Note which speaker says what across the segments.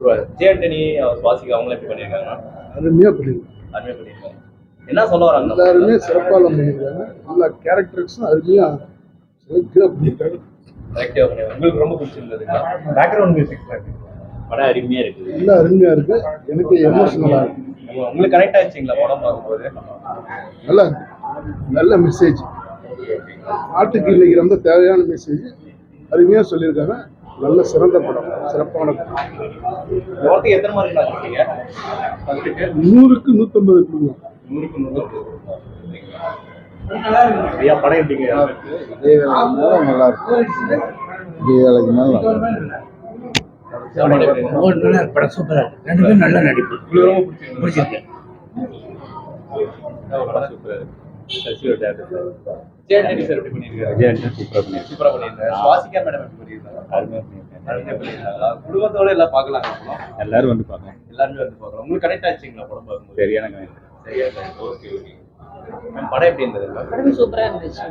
Speaker 1: விஜய் ஆண்டனி சுவாசிகா அவங்கள எப்படி பண்ணியிருக்காங்க?
Speaker 2: அருமையாக பண்ணியிருக்காங்க.
Speaker 1: அருமையா பண்ணியிருக்காங்க. என்ன சொல்ல வராங்க?
Speaker 2: எல்லாருமே சிறப்பாக பண்ணியிருக்காங்க. எல்லா கேரக்டர்ஸும் அருமையாக செலக்டிவாக பண்ணியிருக்காங்க.
Speaker 1: கரெக்டாக பண்ணியிருக்காங்க. உங்களுக்கு ரொம்ப பிடிச்சிருந்ததுங்களா? பேக்ரவுண்ட் மியூசிக் படம் அருமையா இருக்குது.
Speaker 2: எல்லாம் அருமையாக இருக்கு. எனக்கு எமோஷனலாக இருக்கு.
Speaker 1: உங்களுக்கு கனெக்ட் ஆயிடுச்சிங்களா படம் பார்க்கும்போது?
Speaker 2: நல்ல நல்ல மெசேஜ், நாட்டுக்கு இன்னைக்கு ரொம்ப தேவையான மெசேஜ் அருமையாக சொல்லியிருக்காங்க. நல்ல சிறந்த படம், சிறப்பான படம்.
Speaker 1: படத்துக்கு எத்தனை மார்க் கொடுத்தீங்க?
Speaker 2: 100க்கு 150 கொடுக்கலாம்.
Speaker 1: 100க்கு 100. ஐயா படம் எப்படிங்க?
Speaker 2: இதே வேலைக்கு நல்லா இருக்கு. இதே வேலைக்கு மேலே
Speaker 3: படம் சூப்பரா இருக்கு. ரெண்டு பேரும் நல்ல நடிப்பு.
Speaker 1: உங்களுக்கு ரொம்ப பிடிச்சிருக்கு. விஜய் ஆண்டனி சார் எப்படி பண்ணியிருக்காரு?
Speaker 3: விஜய் ஆண்டனி சூப்பரா
Speaker 1: பண்ணியிருக்காரு. சுவாசிகா மேடம் எப்படி பண்ணியிருக்காங்க?
Speaker 3: அருமையா பண்ணியிருக்காங்க.
Speaker 1: குடும்பத்தோட எல்லாம் பார்க்கலாம்.
Speaker 3: எல்லாரும் வந்து பார்க்கலாம்.
Speaker 1: எல்லாருமே வந்து பார்க்கலாம். உங்களுக்கு கனெக்ட் ஆச்சுங்களா படம் பார்க்கும்போது?
Speaker 3: சரியான கனெக்ட்.
Speaker 1: ஓகே. படம் எப்படி இருந்தது?
Speaker 4: படம் சூப்பரா இருந்துச்சு.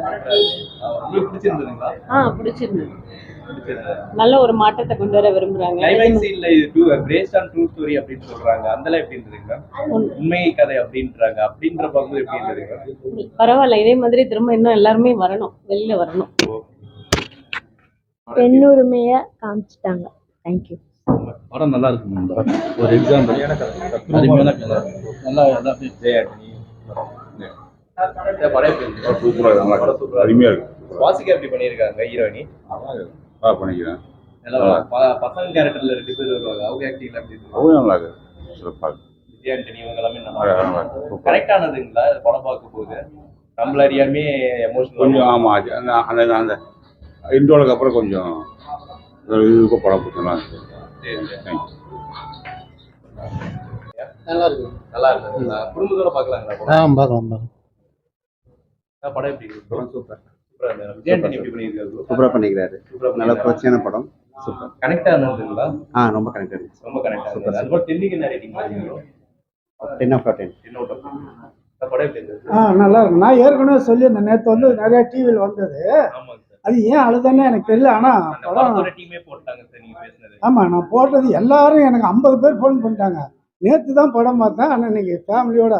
Speaker 1: உங்களுக்கு பிடிச்சிருந்ததுங்களா?
Speaker 4: பிடிச்சிருந்தது. நல்ல ஒரு மாற்றத்தை கொண்டு வர விரும்புறாங்க.
Speaker 1: கிளைமேக்ஸ் சீன்ல இது பேஸ்ட் ஆன் ட்ரூ ஸ்டோரி அப்படின்னு சொல்றாங்க. அதெல்லாம் எப்படி இருந்ததுங்க? உண்மை கதை அப்படின்றாங்க. அப்படின்ற பார்க்கும்போது எப்படி இருந்ததுங்க?
Speaker 4: பரவாயில்ல, இதே மாதிரி திரும்ப இன்னும் எல்லாருமே வரணும், வெளியில வரணும்.
Speaker 5: பெண்ணுரிமையை காமிச்சிட்டாங்க. தேங்க்யூ.
Speaker 3: படம் நல்லா இருக்கு. ஒரு எக்ஸாம்பிள் அருமையான கதை. நல்லா எல்லாத்தையும் விஜய் ஆண்டனி
Speaker 1: படம் எப்படி இருந்தது?
Speaker 3: சூப்பரா அருமையா இருக்கு.
Speaker 1: சுவாசிகா எப்படி பண்ணியிருக்காங்க ஹீரோயினி?
Speaker 3: பண்ணிக்கிறேன்.
Speaker 1: பசங்க கேரக்டர்ல 2 பேர் வருவாங்க. அவங்க ஆக்டிங்ல எப்படி இருக்கு?
Speaker 3: அவங்க நல்லா இருக்கு. சிறப்பா இருக்கு.
Speaker 1: விஜய் ஆண்டனி இவங்க எல்லாமே நல்லா கரெக்ட் ஆனதுங்களா படம் பார்க்க போகுது? நம்மள அறியாமே எமோஷனல்
Speaker 3: கொஞ்சம் ஆமா அந்த அந்த இன்ட்ரோலுக்கு அப்புறம் கொஞ்சம் இதுக்கு படம் பிடிச்சலாம்.
Speaker 1: நல்லா இருக்கு. நல்லா இருக்கு. குடும்பத்தோட பார்க்கலாங்களா?
Speaker 2: பார்க்கலாம்.
Speaker 1: படம் எப்படி இருக்கு?
Speaker 3: படம் சூப்பர்.
Speaker 1: விஜய் ஆண்டனி எப்படி பண்ணியிருக்காரு?
Speaker 6: சூப்பரா பண்ணிக்கிறாரு. நல்ல புரட்சியான படம். சூப்பர்.
Speaker 1: கனெக்ட் ஆனதுங்களா?
Speaker 6: ரொம்ப கனெக்ட் ஆயிடுச்சு.
Speaker 1: ரொம்ப கனெக்ட் ஆகுது. அதுபோல டெல்லிக்கு என்ன ரேட்டிங் பண்ணுவீங்க?
Speaker 6: 10 out of 10.
Speaker 1: 10 out of 10. படம் எப்படி இருந்தது?
Speaker 2: நல்லா இருக்கு. நான் ஏற்கனவே சொல்லியிருந்தேன், நேற்று வந்து நிறைய டிவியில் வந்தது.
Speaker 1: ஆமாங்க சார்.
Speaker 2: அது ஏன் அழுதானே எனக்கு தெரியல. ஆனால்
Speaker 1: படத்தோட டீமே போட்டாங்க சார் நீங்க பேசுனது.
Speaker 2: ஆமாம், நான் போட்டது எல்லாரும் எனக்கு 50 பேர் ஃபோன் பண்ணிட்டாங்க. நேற்று தான் படம் பார்த்தேன். ஆனால் இன்னைக்கு ஃபேமிலியோட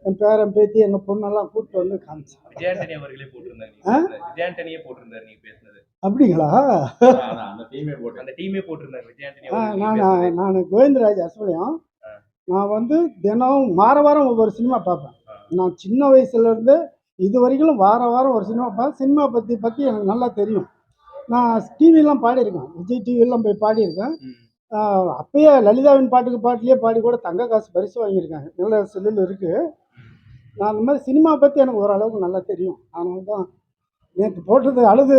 Speaker 2: என் பேரன் பேத்தி எங்கள் பொண்ணெல்லாம் கூப்பிட்டு வந்து காமிச்சேன்.
Speaker 1: விஜய் ஆண்டனி அவர்களே போட்டிருந்தாங்க. விஜய் ஆண்டனியே போட்டிருந்தாரு நீங்க பேசுனது.
Speaker 2: அப்படிங்களா?
Speaker 1: அந்த டீமே போட்டிருந்தாங்க விஜய் ஆண்டனி.
Speaker 2: நான் கோவிந்தராஜ் அஸ்வலியம். நான் வந்து தினம் வாரம் ஒவ்வொரு சினிமா பார்ப்பேன். நான் சின்ன வயசுலேருந்து இது வரைக்கும் வாரம் ஒரு சினிமா பார்ப்பேன். சினிமா பற்றி எனக்கு நல்லா தெரியும். நான் டிவிலாம் பாடியிருக்கேன். விஜய் டிவிலாம் போய் பாடியிருக்கேன். அப்பயே லலிதாவின் பாட்டிலே பாடி கூட தங்க காசு பரிசு வாங்கியிருக்காங்க. நல்ல செல்லில் இருக்குது. நான் அந்த மாதிரி சினிமா பற்றி எனக்கு ஓரளவுக்கு நல்லா தெரியும். அதனால தான் நேற்று போட்டது அழுது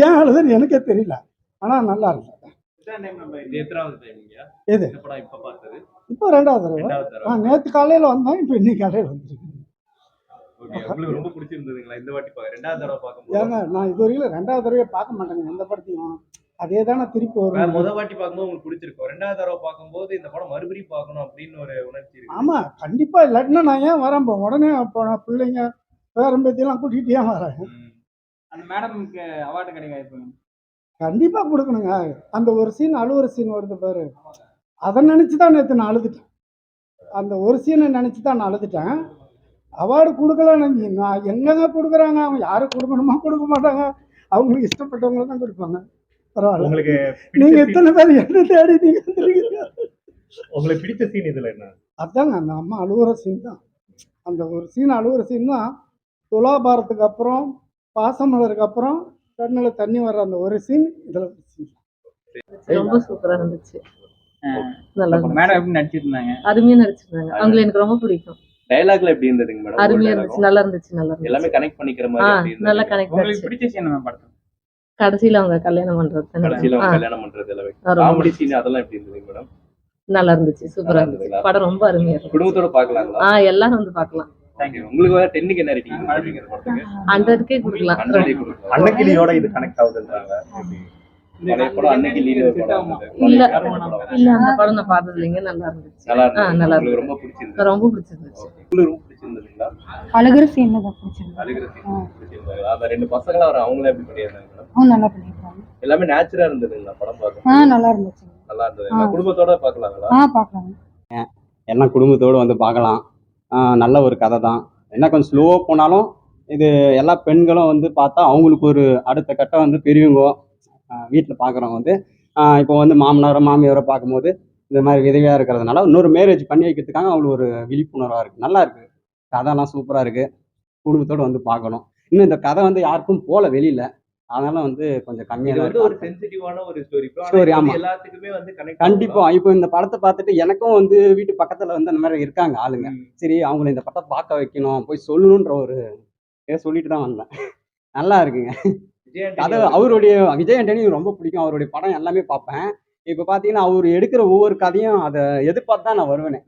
Speaker 2: ஏன் அழுதுன்னு எனக்கே தெரியல. ஆனால் நல்லா இருக்கு. எது இப்போ 2வது தடவை. நேற்று காலையில் வந்தேன். இப்போ இன்னைக்கு காலையில் வந்துருக்கு.
Speaker 1: ரொம்ப பிடிச்சிருந்ததுங்களா இந்த வாட்டி 2வது தடவை பார்க்கும்போது?
Speaker 2: ஏங்க, நான் இது வரைக்கும் 2வது தடவையே பார்க்க மாட்டேங்க எந்த படத்தையும். அதே தானே திருப்பி வரும்.
Speaker 1: முதல் வாட்டி பார்க்கும்போது உங்களுக்கு பிடிச்சிருக்கும். 2வது தடவை பார்க்கும்போது இந்த படம் மறுபடியும் பார்க்கணும் அப்படின்னு ஒரு உணர்ச்சி இருக்கு.
Speaker 2: ஆமாம், கண்டிப்பாக. இல்லாட்டினா நான் ஏன் வரேன்? உடனே பிள்ளைங்க பேரம்பேத்தியெல்லாம் கூட்டிகிட்டு ஏன் வரேன்?
Speaker 7: அந்த மேடமுக்கு அவார்டு கிடைக்காது.
Speaker 2: கண்டிப்பாக கொடுக்கணுங்க. அந்த ஒரு சீன் அழுவுற சீன் வருது பாரு, அதை நினச்சி தான் நேற்று நான் அழுதுட்டேன். அந்த ஒரு சீனை நினச்சி தான் நான் அழுதுட்டேன். அவார்டு கொடுக்கலன்னு நான் எங்கங்க கொடுக்குறாங்க? அவங்க யாரும் கொடுக்கணுமா கொடுக்க மாட்டாங்க. அவங்களுக்கு இஷ்டப்பட்டவங்க தான் கொடுப்பாங்க. பரவாயில்ல.
Speaker 1: உங்களுக்கு
Speaker 2: நீங்கள் எத்தனை பேர் என்ன தேடி நீங்கள்
Speaker 1: உங்களுக்கு பிடிச்ச சீன் இதில் என்ன?
Speaker 2: அதாங்க அந்த அம்மா அழுவுற சீன் தான். அந்த ஒரு சீன் அழுவுற சீன் தான். துலாபாரத்துக்கு அப்புறம், பாசமலருக்கு அப்புறம் கண்ணில் தண்ணி வர்ற அந்த ஒரு சீன் இதில்
Speaker 4: ரொம்ப சூப்பரா இருந்துச்சு. நல்லா
Speaker 7: மேடம் எப்படி நடிச்சிருந்தாங்க?
Speaker 4: அருமையா நடிச்சிருந்தாங்க. அவங்களை எனக்கு ரொம்ப பிடிக்கும்.
Speaker 1: டயலாக்ல எப்படி இருந்ததுங்க மேடம்?
Speaker 4: அருமையா இருந்துச்சு. நல்லா இருந்துச்சு.
Speaker 1: எல்லாமே கனெக்ட் பண்ணிக்கிற மாதிரி
Speaker 4: நல்லா கனெக்ட்
Speaker 7: உங்களுக்கு
Speaker 4: ஆச்சு.
Speaker 7: பிடிச்ச சீன் என்ன படத்துல?
Speaker 4: கடைசியில அவங்க கல்யாணம் பண்றது.
Speaker 1: கல்யாணம் பண்றது எல்லாமே காமெடி சீன் அதெல்லாம் எப்படி இருந்ததுங்க மேடம்?
Speaker 4: நல்லா இருந்துச்சு. சூப்பரா இருந்துச்சு. படம் ரொம்ப அருமையா இருந்துச்சு.
Speaker 1: குடும்பத்தோட பார்க்கலாங்களா?
Speaker 4: எல்லாரும் வந்து பார்க்கலாம்.
Speaker 1: தேங்க்யூ. உங்களுக்கு வேற 10க்கு என்ன ரேட்டிங் கொடுப்பீங்க இந்த படத்துக்கு?
Speaker 4: 100க்கே கொடுக்கலாம்.
Speaker 1: 100 கொடுக்கலாம். அன்னக்கிளியோட இது கனெக்ட் ஆகுதுன்றாங்க. பழைய படம் அன்னக்கிளியோட படம்
Speaker 4: இல்ல அந்த படம் நான் பார்த்தது இல்லைங்க. நல்லா இருந்துச்சு. நல்லா
Speaker 1: உங்களுக்கு ரொம்ப பிடிச்சிருந்தது?
Speaker 4: ரொம்ப பிடிச்சிருந்துச்சு.
Speaker 1: உங்களுக்கு ரொம்ப பிடிச்சிருந்ததுங்களா?
Speaker 5: அழகுற சீன் தான் பிடிச்சிருந்தது.
Speaker 1: அழுகிற சீன் பிடிச்சிருந்தது. அந்த 2 பசங்களா அவங்கள எப்படி பண்ணியிருந்தாங்க மேடம்?
Speaker 5: நல்லா பண்ணிருக்காங்க.
Speaker 1: எல்லாமே நேச்சுரலா இருந்ததுங்களா படம் பார்க்க?
Speaker 5: நல்லா இருந்துச்சு.
Speaker 1: நல்லா இருந்தது. குடும்பத்தோட பார்க்கலாங்களா?
Speaker 5: பார்க்கலாம்.
Speaker 6: எல்லாம் குடும்பத்தோடு வந்து பார்க்கலாம். நல்ல ஒரு கதை தான். என்ன கொஞ்சம் ஸ்லோவாக போனாலும் இது எல்லா பெண்களும் வந்து பார்த்தா அவங்களுக்கு ஒரு அடுத்த கட்டம் வந்து பெரியவங்க வீட்டில் பார்க்குறவங்க வந்து இப்போ வந்து மாமனாரோ மாமியாரோ பார்க்கும்போது இந்த மாதிரி விதவையாக இருக்கிறதுனால இன்னொரு மேரேஜ் பண்ணி வைக்கிறதுக்காக அவங்களுக்கு ஒரு விழிப்புணர்வாக இருக்குது. நல்லா இருக்குது. கதைலாம் சூப்பராக இருக்குது. குடும்பத்தோடு வந்து பார்க்கணும். இன்னும் இந்த கதை வந்து யாருக்கும் போகல வெளியில். அதனால வந்து கொஞ்சம்
Speaker 1: இது
Speaker 6: கம்மியாக
Speaker 1: வந்து ஒரு
Speaker 6: தான்
Speaker 1: சென்சிட்டிவான ஒரு ஸ்டோரி.
Speaker 6: Story, ஆமா.
Speaker 1: எல்லாத்துக்குமே வந்து கனெக்ட்
Speaker 6: கண்டிப்பா. இப்போ இந்த படத்த பார்த்துட்டு எனக்கும் வந்து வீட்டு பக்கத்துல வந்து அந்த மாரி இருக்காங்க ஆளுங்க. சரி அவங்கள இந்த படத்த பார்க்க வைக்கணும், போய் சொல்லணுன்ற ஒரு இத சொல்லிட்டு தான் வந்தேன். நல்லா இருக்குங்க. கதை அவருடைய விஜய் ஆண்டனி ரொம்ப பிடிக்கும். அவருடைய படம் எல்லாமே பார்ப்பேன். இப்ப பார்த்தீங்கன்னா, அவரு எடுக்கிற ஒவ்வொரு கதையும் அத எதிர்பார்த்து தான் நான் வருவேனே.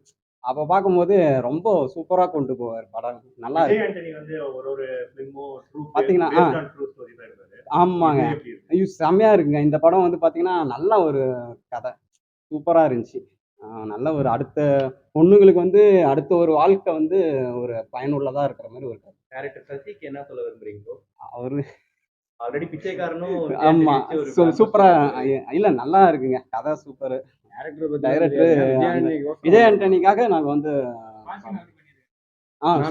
Speaker 6: அப்ப பார்க்கும்போது ரொம்ப சூப்பரா கொண்டு போவாரு படம். நல்லா இருக்கு.
Speaker 1: ஆண்டனி வந்து ஒரு ஃபிலிமோ
Speaker 6: பாத்தீங்கன்னா,
Speaker 1: ட்ரூ ஸ்டோரி தான் எடுத்தாரு.
Speaker 6: ஆமாங்க. ஐயோ! செம்மையா இருக்குங்க. இந்த படம் வந்து பார்த்தீங்கன்னா, நல்ல ஒரு கதை. சூப்பரா இருந்துச்சு. நல்ல ஒரு அடுத்த பொண்ணுங்களுக்கு வந்து அடுத்த ஒரு வாழ்க்கை வந்து ஒரு பயனுள்ளதா இருக்கிற மாரி ஒரு கதை.
Speaker 1: டைரக்டர் சசிக்கு என்ன சொல்ல விரும்புறீங்களோ?
Speaker 6: அவரு
Speaker 1: ஆல்ரெடி பிச்சைக்காரனும்
Speaker 6: ஆமா.
Speaker 1: ஒரு
Speaker 6: சூப்பரா இல்ல நல்லா இருக்குங்க. கதை சூப்பரு. டைரக்டர் விஜய் ஆண்டனிக்காக நாங்க வந்து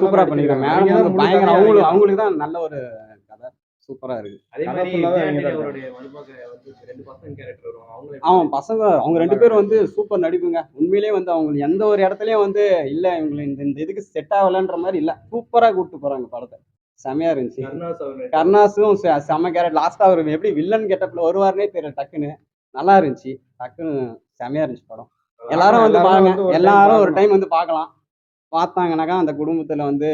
Speaker 6: சூப்பரா பண்ணிருக்காங்க. மேடம் வந்து பயங்கர அவங்களுக்கு தான் நல்ல ஒரு கதை. சூப்பரா இருக்கு.
Speaker 1: அதே மாதிரி விஜய் ஆண்டனி அவருடைய மருமக வந்து 2 பசங்க கேரக்டர் வரும்.
Speaker 6: பசங்க அவங்க 2 பேரும் வந்து சூப்பர் நடிப்புங்க. உண்மையிலேயே வந்து அவங்க எந்த ஒரு இடத்துலயும் வந்து இல்ல இவங்க இந்த இதுக்கு செட் ஆகலன்ற மாதிரி இல்ல. சூப்பரா கூப்பிட்டு போறாங்க படத்தை. செமையா இருந்துச்சு. கருணாஸும் செம கேரக்டர். லாஸ்டா அவர் எப்படி வில்லன் கெட்டப்ல வருவாருன்னே தெரியல டக்குன்னு. நல்லா இருந்துச்சு. டக்குன்னு செமையா இருந்துச்சு படம். எல்லாரும் வந்து பாருங்க. எல்லாரும் ஒரு டைம் வந்து பார்க்கலாம். பார்த்தாங்கன்னாக்கா அந்த குடும்பத்துல வந்து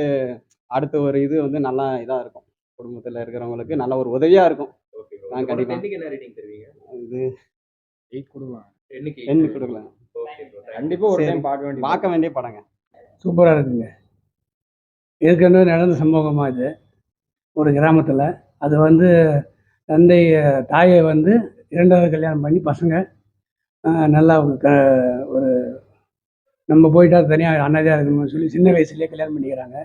Speaker 6: அடுத்த ஒரு இது வந்து நல்லா இதா இருக்கும். குடும்பத்துல இருக்கிறவங்களுக்கு நல்ல ஒரு உதவியா இருக்கும். கண்டிப்பா.
Speaker 1: என்ன ரேட்டிங் தருவீங்க?
Speaker 6: இது
Speaker 7: 8 கொடுக்கலாம்.
Speaker 6: 10 கொடுக்கலாம்.
Speaker 7: கண்டிப்பா ஒரு டைம்
Speaker 6: பார்க்க வேண்டிய படங்க.
Speaker 2: சூப்பராக இருக்குங்க. ஏற்கனவே நடந்த சம்பவமா இது. ஒரு கிராமத்தில் அது வந்து தந்தை தாயை வந்து 2வது கல்யாணம் பண்ணி பசங்க நல்லா ஒரு நம்ம போயிட்டா தனியாக அனாதையாக இருக்கணும்னு சொல்லி சின்ன வயசுலேயே கல்யாணம் பண்ணிக்கிறாங்க.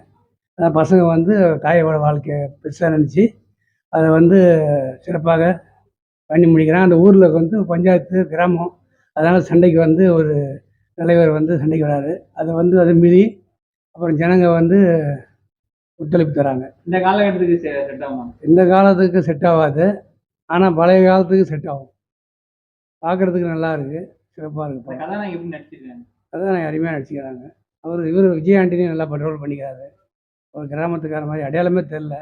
Speaker 2: பசங்க வந்து தாயோட வாழ்க்கையை பெருசாக நினச்சி அதை வந்து சிறப்பாக பண்ணி முடிக்கிறான். அந்த ஊரில் வந்து பஞ்சாயத்து கிராமம், அதனால் சண்டைக்கு வந்து ஒரு தலைவர் வந்து சண்டைக்கு வராரு. அதை வந்து அதை மீறி அப்புறம் ஜனங்க வந்து ஒத்துழைப்பு தராங்க.
Speaker 7: இந்த காலகட்டத்துக்கு செட் ஆகும்.
Speaker 2: இந்த காலத்துக்கு செட் ஆகாது, ஆனால் பழைய காலத்துக்கு செட் ஆகும். பார்க்குறதுக்கு நல்லா இருக்குது, சிறப்பாக இருக்குது.
Speaker 7: கதை எப்படி நடிச்சிருக்காங்க?
Speaker 2: அதான் அருமையாக நடிச்சுக்கிறாங்க. இவர் விஜய் ஆண்டனி நல்லா பட்ரோல் பண்ணிக்கிறாரு. ஒரு கிராமத்துக்கார மாதிரி அடையாளமே தெரில.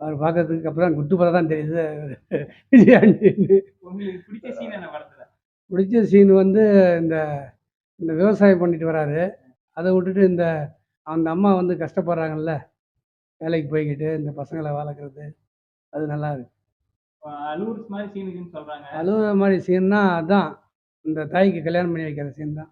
Speaker 2: அவர் பார்க்கறதுக்கு அப்புறம் குட்டுப்பட தான் தெரியுது விஜய் ஆண்டனி.
Speaker 7: உங்களுக்கு பிடிச்ச சீன் என்ன படத்துல?
Speaker 2: பிடிச்ச சீன் வந்து இந்த இந்த விவசாயம் பண்ணிட்டு வராரு. அதை விட்டுட்டு அந்த அம்மா வந்து கஷ்டப்படுறாங்கல்ல, வேலைக்கு போய்கிட்டு இந்த பசங்களை வளர்க்குறது, அது நல்லா இருக்கு.
Speaker 7: அலூர்ஸ் மாதிரி சீனுக்குன்னு சொல்றாங்க.
Speaker 2: அழுகுற மாதிரி சீன்னா அதான் இந்த தாய்க்கு கல்யாணம் பண்ணி வைக்கிற சீன் தான்.